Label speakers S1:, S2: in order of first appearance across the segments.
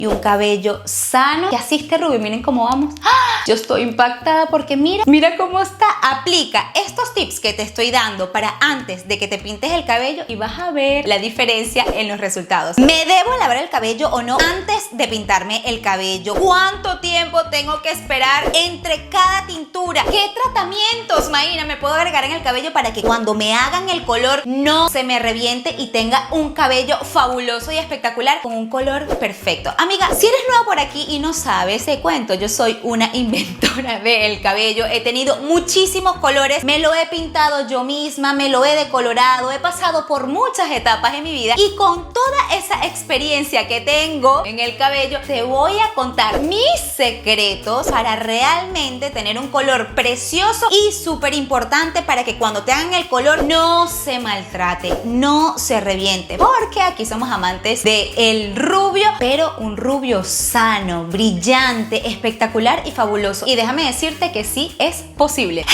S1: y un cabello sano. Que asiste rubio, miren cómo vamos. ¡Ah! Yo estoy impactada porque mira cómo está. Aplica estos tips que te estoy dando para antes de que te pintes el cabello y vas a ver la diferencia en los resultados. ¿Me debo lavar el cabello o no antes de pintarme el cabello? ¿Cuánto tiempo tengo que esperar entre cada tintura? ¿Qué tratamientos, Maína, me puedo agregar en el cabello para que cuando me hagan el color no se me reviente y tenga un cabello fabuloso y espectacular con un color perfecto? Amiga, si eres nueva por aquí y no sabes, te cuento, yo soy una inventora del cabello. He tenido muchísimos colores, me lo he pintado yo misma, me lo he decolorado, he pasado por muchas etapas en mi vida y con toda esa experiencia que tengo en el cabello te voy a contar mis secretos para realmente tener un color precioso y súper importante para que cuando te hagan el color no se maltrate, no se reviente, porque aquí somos amantes del rubio, pero un rubio sano, brillante, espectacular y fabuloso. Y déjame decirte que sí es posible.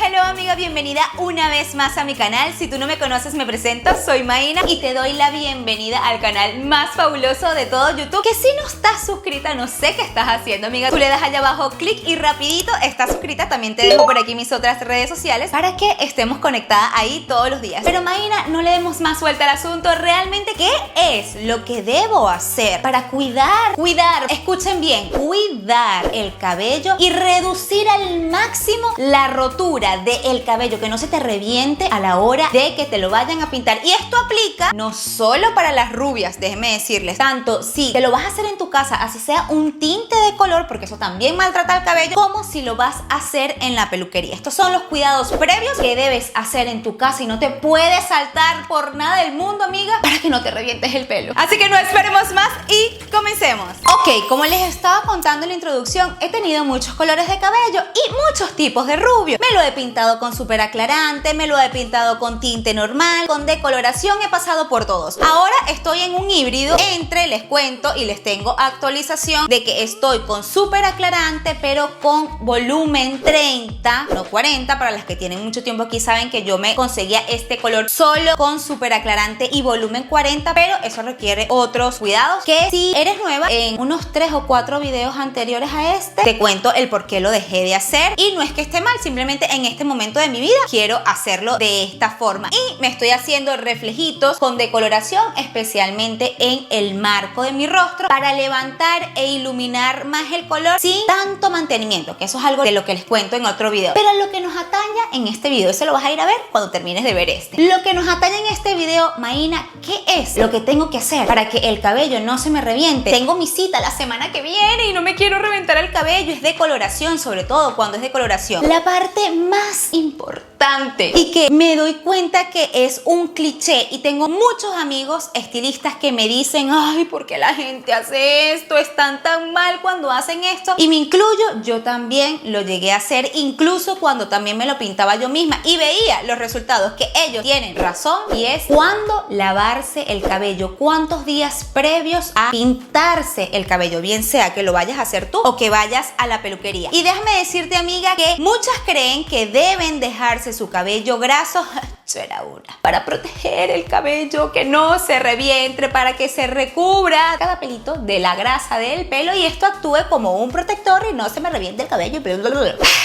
S1: Hello amiga, bienvenida una vez más a mi canal. Si tú no me conoces, me presento, soy Maína y te doy la bienvenida al canal más fabuloso de todo YouTube. Que si no estás suscrita, no sé qué estás haciendo, amiga. Tú le das allá abajo clic y rapidito estás suscrita. También te dejo por aquí mis otras redes sociales para que estemos conectadas ahí todos los días. Pero Maína, no le demos más vuelta al asunto. Realmente, ¿qué es lo que debo hacer para cuidar, escuchen bien, cuidar el cabello y reducir al máximo la rotura del cabello, que no se te reviente a la hora de que te lo vayan a pintar? Y esto aplica no solo para las rubias, déjenme decirles, tanto si te lo vas a hacer en tu casa, así sea un tinte de color, porque eso también maltrata el cabello, como si lo vas a hacer en la peluquería. Estos son los cuidados previos que debes hacer en tu casa y no te puedes saltar por nada del mundo, amiga, para que no te revientes el pelo. Así que no esperemos más y comencemos. Ok, como les estaba contando en la introducción, he tenido muchos colores de cabello y muchos tipos de rubio. Me lo he pintado con súper aclarante, me lo he pintado con tinte normal, con decoloración, he pasado por todos. Ahora estoy en un híbrido entre, les cuento y les tengo actualización de que estoy con súper aclarante, pero con volumen 30, no 40. Para las que tienen mucho tiempo aquí saben que yo me conseguía este color solo con súper aclarante y volumen 40, pero eso requiere otros cuidados que si eres nueva, en unos 3 o 4 videos anteriores a este te cuento el por qué lo dejé de hacer y no es que esté mal, simplemente en este momento de mi vida quiero hacerlo de esta forma y me estoy haciendo reflejitos con decoloración, especialmente en el marco de mi rostro, para levantar e iluminar más el color sin tanto mantenimiento, que eso es algo de lo que les cuento en otro video. Pero lo que nos ataña en este video, eso lo vas a ir a ver cuando termines de ver este. Lo que nos ataña en este video, Maína, ¿qué es lo que tengo que hacer para que el cabello no se me reviente? Tengo mi cita la semana que viene y no me quiero reventar el cabello. Es decoloración, sobre todo cuando es decoloración. La parte más importante y que me doy cuenta que es un cliché y tengo muchos amigos estilistas que me dicen: ay, ¿por qué la gente hace esto? Están tan mal cuando hacen esto. Y me incluyo, yo también lo llegué a hacer, incluso cuando también me lo pintaba yo misma y veía los resultados, que ellos tienen razón, y es cuándo lavarse el cabello, cuántos días previos a pintarse el cabello, bien sea que lo vayas a hacer tú o que vayas a la peluquería. Y déjame decirte, amiga, que muchas creen que deben dejarse su cabello graso. Yo era una. Para proteger el cabello, que no se reviente, para que se recubra cada pelito de la grasa del pelo y esto actúe como un protector y no se me reviente el cabello.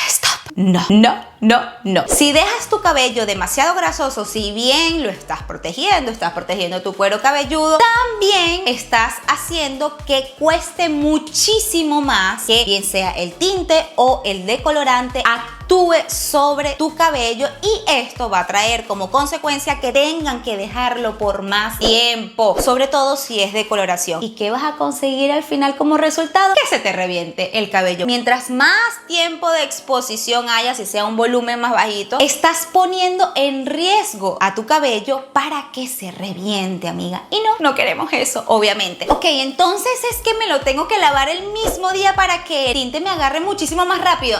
S1: Stop. No. Si dejas tu cabello demasiado grasoso, si bien lo estás protegiendo tu cuero cabelludo, también estás haciendo que cueste muchísimo más que bien sea el tinte o el decolorante actúe sobre tu cabello, y esto va a traer como consecuencia que tengan que dejarlo por más tiempo, sobre todo si es decoloración. ¿Y qué vas a conseguir al final como resultado? Que se te reviente el cabello. Mientras más tiempo de exposición haya, si sea un volumen más bajito, estás poniendo en riesgo a tu cabello para que se reviente, amiga. Y no queremos eso, obviamente. Ok, entonces es que me lo tengo que lavar el mismo día para que el tinte me agarre muchísimo más rápido.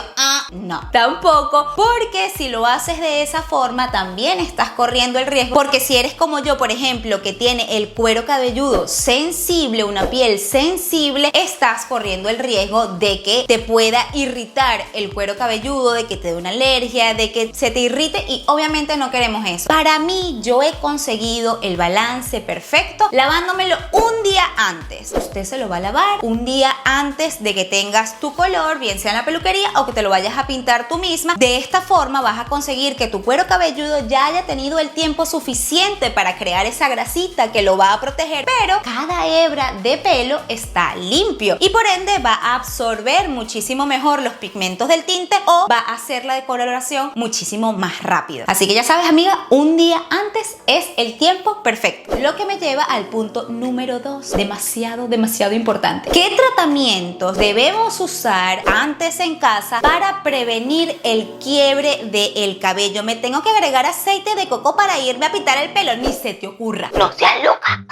S1: No, tampoco poco, porque si lo haces de esa forma también estás corriendo el riesgo, porque si eres como yo, por ejemplo, que tiene el cuero cabelludo sensible, una piel sensible, estás corriendo el riesgo de que te pueda irritar el cuero cabelludo, de que te dé una alergia, de que se te irrite, y obviamente no queremos eso. Para mí, yo he conseguido el balance perfecto lavándomelo un día antes. Usted se lo va a lavar un día antes de que tengas tu color, bien sea en la peluquería o que te lo vayas a pintar tú misma. De esta forma vas a conseguir que tu cuero cabelludo ya haya tenido el tiempo suficiente para crear esa grasita que lo va a proteger, pero cada hebra de pelo está limpio y por ende va a absorber muchísimo mejor los pigmentos del tinte o va a hacer la decoloración muchísimo más rápido. Así que ya sabes, amiga, un día antes es el tiempo perfecto. Lo que me lleva al punto número 2, demasiado importante. ¿Qué tratamientos debemos usar antes en casa para prevenir el quiebre del cabello? ¿Me tengo que agregar aceite de coco para irme a pintar el pelo? Ni se te ocurra. No seas loca.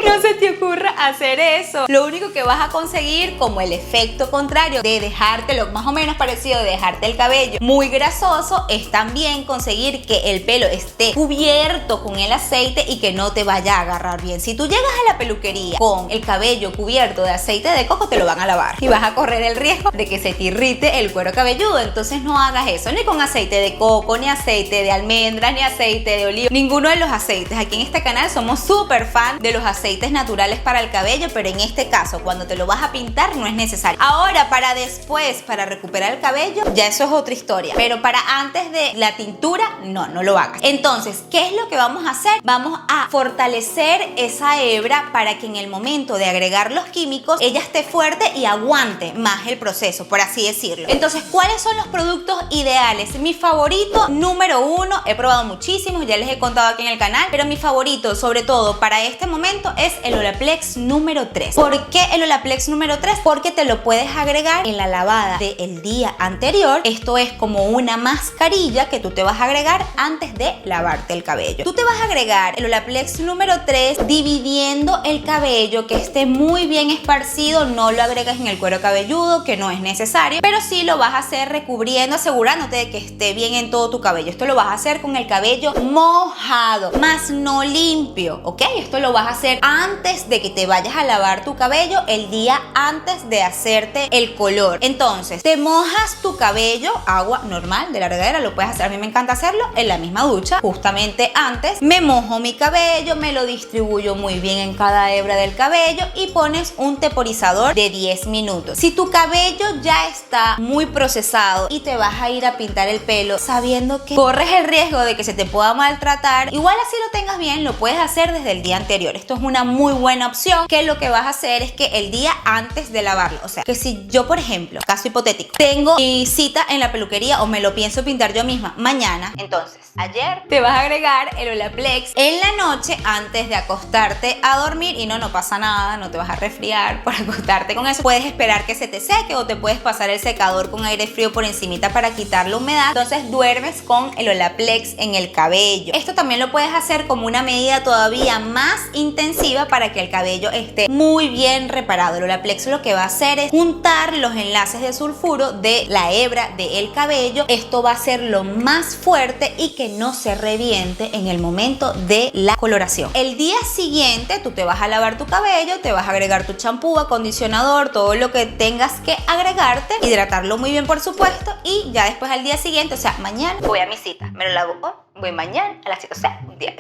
S1: No se te ocurra hacer eso. Lo único que vas a conseguir, como el efecto contrario de dejártelo más o menos parecido, de dejarte el cabello muy grasoso, es también conseguir que el pelo esté cubierto con el aceite y que no te vaya a agarrar bien. Si tú llegas a la peluquería con el cabello cubierto de aceite de coco, te lo van a lavar y vas a correr el riesgo de que se te irrite el cuero cabelludo. Entonces no hagas eso, ni con aceite de coco, ni aceite de almendras, ni aceite de oliva, ninguno de los aceites. Aquí en este canal somos súper fan de los aceites naturales para el cabello, pero en este caso cuando te lo vas a pintar no es necesario. Ahora, para después, para recuperar el cabello, ya eso es otra historia, pero para antes de la tintura, no lo hagas. Entonces, ¿qué es lo que vamos a hacer? Vamos a fortalecer esa hebra para que en el momento de agregar los químicos ella esté fuerte y aguante más el proceso, por así decirlo. Entonces, ¿cuáles son los productos ideales? Mi favorito número 1, he probado muchísimos, ya les he contado aquí en el canal, pero mi favorito sobre todo para este momento es el Olaplex número 3. ¿Por qué el Olaplex número 3? Porque te lo puedes agregar en la lavada del día anterior. Esto es como una mascarilla que tú te vas a agregar antes de lavarte el cabello. Tú te vas a agregar el Olaplex número 3 dividiendo el cabello, que esté muy bien esparcido. No lo agregas en el cuero cabelludo, que no es necesario, pero sí lo vas a hacer recubriendo, asegurándote de que esté bien en todo tu cabello. Esto lo vas a hacer con el cabello mojado, más no limpio, ¿ok? Esto lo vas a hacer antes de que te vayas a lavar tu cabello, el día antes de hacerte el color. Entonces, te mojas tu cabello, agua normal de la regadera, lo puedes hacer. A mí me encanta hacerlo en la misma ducha, justamente antes. Me mojo mi cabello, me lo distribuyo muy bien en cada hebra del cabello y pones un temporizador de 10 minutos. Si tu cabello ya está muy procesado y te vas a ir a pintar el pelo sabiendo que corres el riesgo de que se te pueda maltratar, igual así lo tengas bien, lo puedes hacer desde el día anterior. Esto es una muy buena opción, que lo que vas a hacer es que el día antes de lavarlo, o sea, que si yo, por ejemplo, caso hipotético, tengo mi cita en la peluquería o me lo pienso pintar yo misma mañana, entonces ayer te vas a agregar el Olaplex en la noche antes de acostarte a dormir y no pasa nada, no te vas a resfriar por acostarte con eso. Puedes esperar que se te seque o te puedes pasar el secador con aire frío por encimita para quitar la humedad. Entonces duermes con el Olaplex en el cabello. Esto también lo puedes hacer como una medida todavía más intensiva para que el cabello esté muy bien reparado. El Olaplex lo que va a hacer es juntar los enlaces de sulfuro de la hebra del cabello. Esto va a ser lo más fuerte y que no se reviente en el momento de la coloración. El día siguiente tú te vas a lavar tu cabello, te vas a agregar tu champú, acondicionador, todo lo que tengas que agregarte, hidratarlo muy bien por supuesto, y ya después al día siguiente, o sea, mañana voy a mi cita, me lo lavo hoy, voy mañana a la cita, o sea, un día.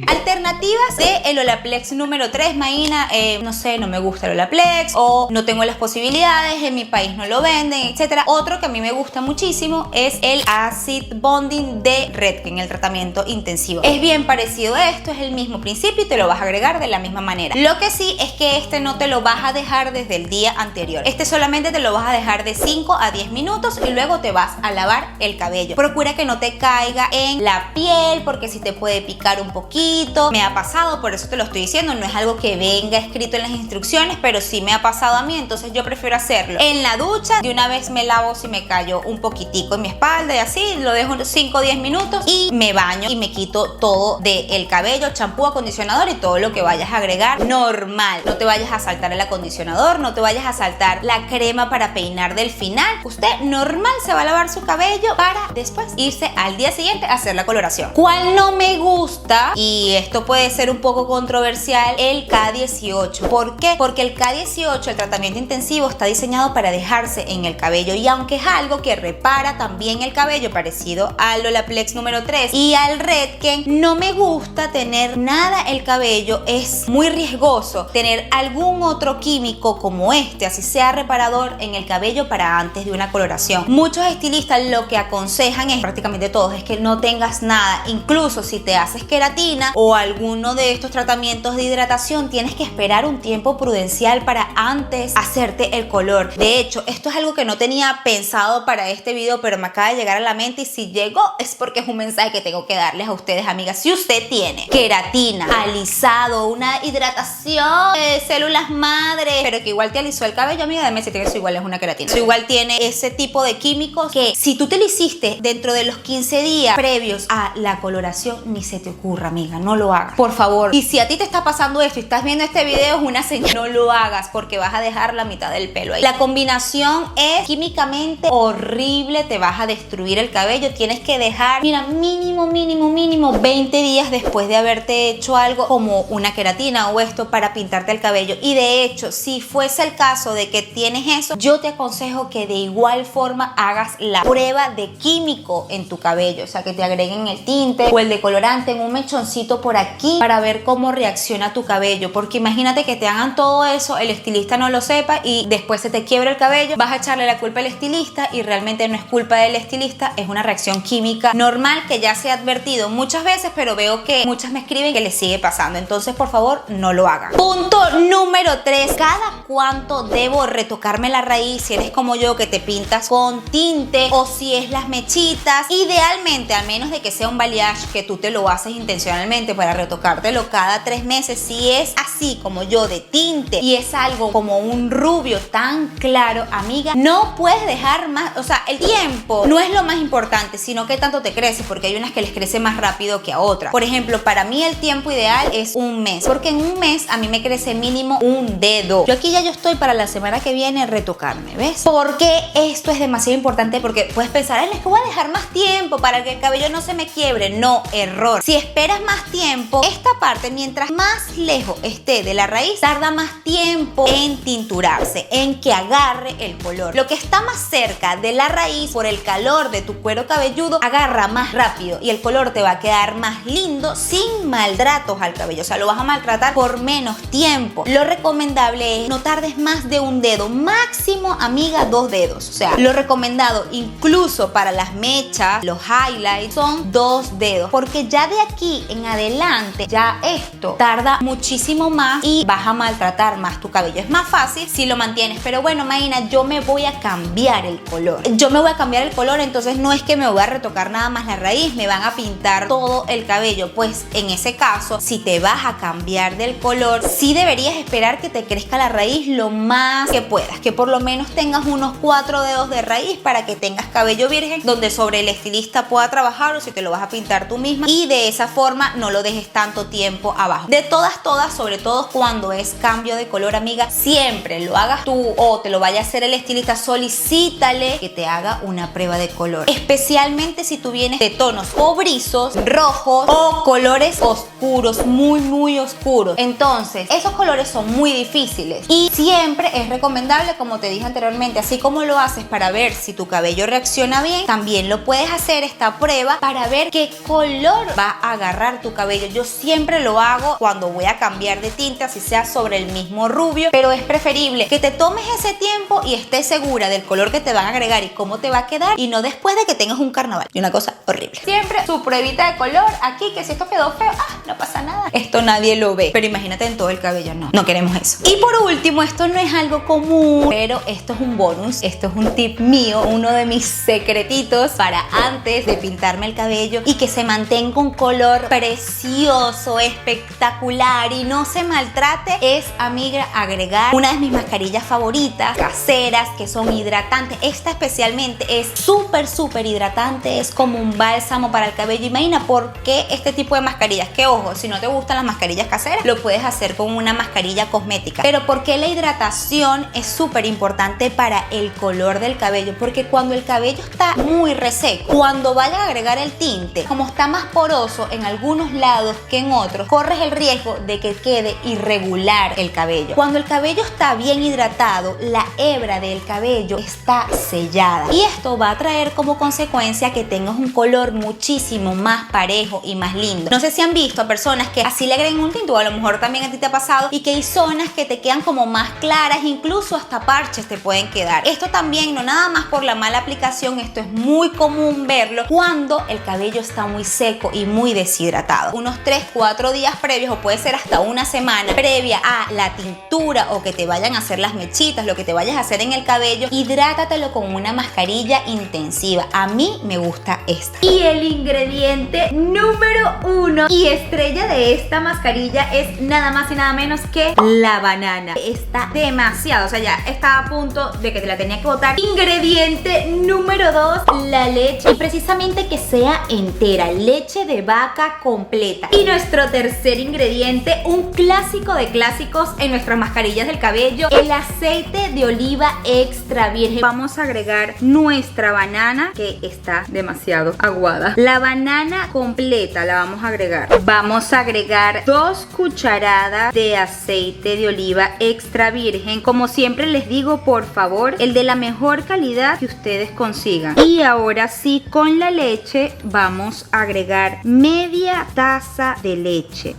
S1: Alternativas de el Olaplex número 3, Maína, no sé, no me gusta el Olaplex o no tengo las posibilidades, en mi país no lo venden, etcétera. Otro que a mí me gusta muchísimo es el Acid Bonding de Redken, el tratamiento intensivo. Es bien parecido a esto, es el mismo principio y te lo vas a agregar de la misma manera. Lo que sí es que este no te lo vas a dejar desde el día anterior. Este solamente te lo vas a dejar de 5 a 10 minutos y luego te vas a lavar el cabello. Procura que no te caiga en la la piel, porque si te puede picar un poquito. Me ha pasado, por eso te lo estoy diciendo, no es algo que venga escrito en las instrucciones, pero sí me ha pasado a mí, entonces yo prefiero hacerlo en la ducha. De una vez me lavo si me cayó un poquitico en mi espalda y así, lo dejo 5 o 10 minutos y me baño y me quito todo del cabello, champú, acondicionador y todo lo que vayas a agregar normal. No te vayas a saltar el acondicionador, no te vayas a saltar la crema para peinar del final. Usted normal se va a lavar su cabello para después irse al día siguiente a hacer la coloración. ¿Cuál no me gusta? Y esto puede ser un poco controversial, el K18. ¿Por qué? Porque el K18, el tratamiento intensivo, está diseñado para dejarse en el cabello, y aunque es algo que repara también el cabello, parecido al Olaplex número 3 y al Redken, no me gusta tener nada el cabello. Es muy riesgoso tener algún otro químico como este, así sea reparador, en el cabello para antes de una coloración. Muchos estilistas lo que aconsejan es, prácticamente todos, es que no tengas nada. Incluso si te haces queratina o alguno de estos tratamientos de hidratación, tienes que esperar un tiempo prudencial para antes hacerte el color. De hecho, esto es algo que no tenía pensado para este video, pero me acaba de llegar a la mente, y si llegó es porque es un mensaje que tengo que darles a ustedes, amigas. Si usted tiene queratina, alisado, una hidratación de células madre, pero que igual te alisó el cabello, amiga, déjame decirte que eso igual es una queratina. Eso igual tiene ese tipo de químicos que si tú te lo hiciste dentro de los 15 días previos a la coloración, ni se te ocurra, amiga, no lo hagas, por favor. Y si a ti te está pasando esto y estás viendo este video, es una señal, no lo hagas, porque vas a dejar la mitad del pelo ahí. La combinación es químicamente horrible, te vas a destruir el cabello. Tienes que dejar, mira, mínimo 20 días después de haberte hecho algo como una queratina o esto para pintarte el cabello. Y de hecho, si fuese el caso de que tienes eso, yo te aconsejo que de igual forma hagas la prueba de químico en tu cabello, o sea, que te agreguen el tinte o el decolorante en un mechoncito por aquí para ver cómo reacciona tu cabello, porque imagínate que te hagan todo eso, el estilista no lo sepa y después se te quiebra el cabello, vas a echarle la culpa al estilista y realmente no es culpa del estilista, es una reacción química normal que ya se ha advertido muchas veces, pero veo que muchas me escriben que les sigue pasando. Entonces, por favor, no lo hagan. Punto número 3. ¿Cada cuánto debo retocarme la raíz? Si eres como yo, que te pintas con tinte, o si es las mechitas, idealmente, al menos de que sea un balayage que tú te lo haces intencionalmente para retocártelo cada 3 meses. Si es así como yo, de tinte, y es algo como un rubio tan claro, amiga, no puedes dejar más. O sea, el tiempo no es lo más importante, sino que tanto te crece, porque hay unas que les crece más rápido que a otras. Por ejemplo, para mí el tiempo ideal es un mes, porque en un mes a mí me crece mínimo un dedo. Yo aquí ya yo estoy para la semana que viene retocarme, ¿ves? Porque esto es demasiado importante, porque puedes pensar, es que voy a dejar más tiempo para que el cabello no se me quiebre. No, error. Si esperas más tiempo, esta parte, mientras más lejos esté de la raíz, tarda más tiempo en tinturarse, en que agarre el color. Lo que está más cerca de la raíz, por el calor de tu cuero cabelludo, agarra más rápido y el color te va a quedar más lindo sin maltratos al cabello. O sea, lo vas a maltratar por menos tiempo. Lo recomendable es no tardes más de un dedo, máximo, amiga, 2 dedos. O sea, lo recomendado incluso para las mechas, los highlights, son 2 dedos, porque ya de aquí en adelante ya esto tarda muchísimo más y vas a maltratar más tu cabello. Es más fácil si lo mantienes, pero bueno, Maína, yo me voy a cambiar el color. Yo me voy a cambiar el color, entonces no es que me voy a retocar nada más la raíz, me van a pintar todo el cabello. Pues en ese caso, si te vas a cambiar del color, sí deberías esperar que te crezca la raíz lo más que puedas, que por lo menos tengas unos 4 dedos de raíz para que tengas cabello virgen, donde sobre el estilista pueda trabajar, o si te lo vas a pintar tú misma, y de esa forma no lo dejes tanto tiempo abajo. De todas, sobre todo cuando es cambio de color, amiga, siempre lo hagas tú o te lo vaya a hacer el estilista, solicítale que te haga una prueba de color, especialmente si tú vienes de tonos cobrizos, rojos o colores oscuros, muy oscuros. Entonces, esos colores son muy difíciles y siempre es recomendable, como te dije anteriormente, así como lo haces para ver si tu cabello reacciona bien, también lo puedes hacer esta prueba para ver qué color va a agarrar tu cabello. Yo siempre lo hago cuando voy a cambiar de tinte, así sea sobre el mismo rubio, pero es preferible que te tomes ese tiempo y estés segura del color que te van a agregar y cómo te va a quedar, y no después de que tengas un carnaval y una cosa horrible. Siempre su pruebita de color aquí, que si esto quedó feo, no pasa nada, esto nadie lo ve, pero imagínate en todo el cabello, no queremos eso. Y por último, esto no es algo común, pero esto es un bonus, esto es un tip mío, uno de mis secretitos para antes de pintarme el cabello cabello y que se mantenga un color precioso, espectacular y no se maltrate, es, amiga, agregar una de mis mascarillas favoritas, caseras, que son hidratantes. Esta especialmente es súper hidratante, es como un bálsamo para el cabello. Imagina por qué este tipo de mascarillas, que ojo, si no te gustan las mascarillas caseras, lo puedes hacer con una mascarilla cosmética. Pero por qué la hidratación es súper importante para el color del cabello, porque cuando el cabello está muy reseco, cuando vayas a agregar el tinte, como está más poroso en algunos lados que en otros, corres el riesgo de que quede irregular el cabello. Cuando el cabello está bien hidratado, la hebra del cabello está sellada y esto va a traer como consecuencia que tengas un color muchísimo más parejo y más lindo. No sé si han visto a personas que así le agregan un tinte, o a lo mejor también a ti te ha pasado, y que hay zonas que te quedan como más claras, incluso hasta parches te pueden quedar. Esto también no nada más por la mala aplicación, esto es muy común verlo cuando el cabello está muy seco y muy deshidratado. Unos 3-4 días previos, o puede ser hasta una semana previa a la tintura o que te vayan a hacer las mechitas, lo que te vayas a hacer en el cabello, hidrátatelo con una mascarilla intensiva. A mí me gusta esta. Y el ingrediente número 1 y estrella de esta mascarilla es nada más y nada menos que la banana. Está demasiado, o sea, ya está a punto de que te la tenía que botar. Ingrediente número 2, la leche, y precisamente que sea entera, leche de vaca completa. Y nuestro tercer ingrediente, un clásico de clásicos en nuestras mascarillas del cabello, el aceite de oliva extra virgen. Vamos a agregar nuestra banana, que está demasiado aguada. La banana completa la vamos a agregar. Vamos a agregar 2 cucharadas de aceite de oliva extra virgen. Como siempre les digo, por favor, el de la mejor calidad que ustedes consigan. Y ahora sí, con la leche vamos a agregar media taza de leche.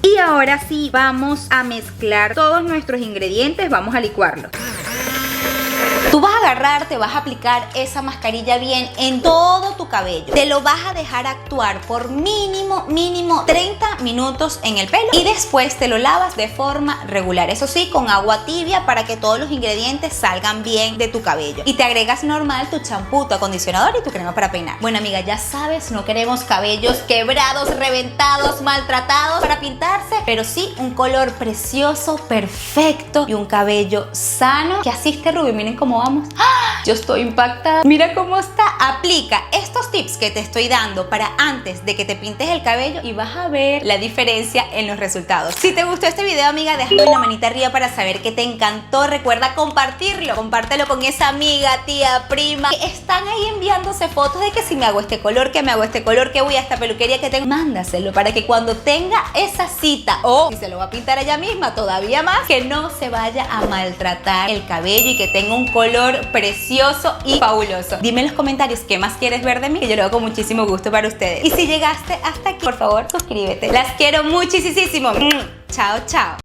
S1: Y ahora sí, vamos a mezclar todos nuestros ingredientes, vamos a licuarlos. Tú vas a agarrar, te vas a aplicar esa mascarilla bien en todo tu cabello. Te lo vas a dejar actuar por mínimo 30 minutos en el pelo y después te lo lavas de forma regular. Eso sí, con agua tibia para que todos los ingredientes salgan bien de tu cabello. Y te agregas normal tu champú, tu acondicionador y tu crema para peinar. Bueno, amiga, ya sabes, no queremos cabellos quebrados, reventados, maltratados para pintarse, pero sí un color precioso, perfecto y un cabello sano que asiste Ruby. Miren cómo vamos. ¡Ah! Yo estoy impactada. Mira cómo está. Aplica estos tips que te estoy dando para antes de que te pintes el cabello y vas a ver la diferencia en los resultados. Si te gustó este video, amiga, déjame una manita arriba para saber que te encantó. Recuerda compartirlo. Compártelo con esa amiga, tía, prima que están ahí enviándose fotos de que si me hago este color, que me hago este color, que voy a esta peluquería que tengo. Mándaselo para que cuando tenga esa cita, o si se lo va a pintar ella misma, todavía más, que no se vaya a maltratar el cabello y que tenga un color precioso y fabuloso. Dime en los comentarios qué más quieres ver de mí, que yo lo hago con muchísimo gusto para ustedes. Y si llegaste hasta aquí, por favor, suscríbete. Las quiero muchísimo. Chao, chao.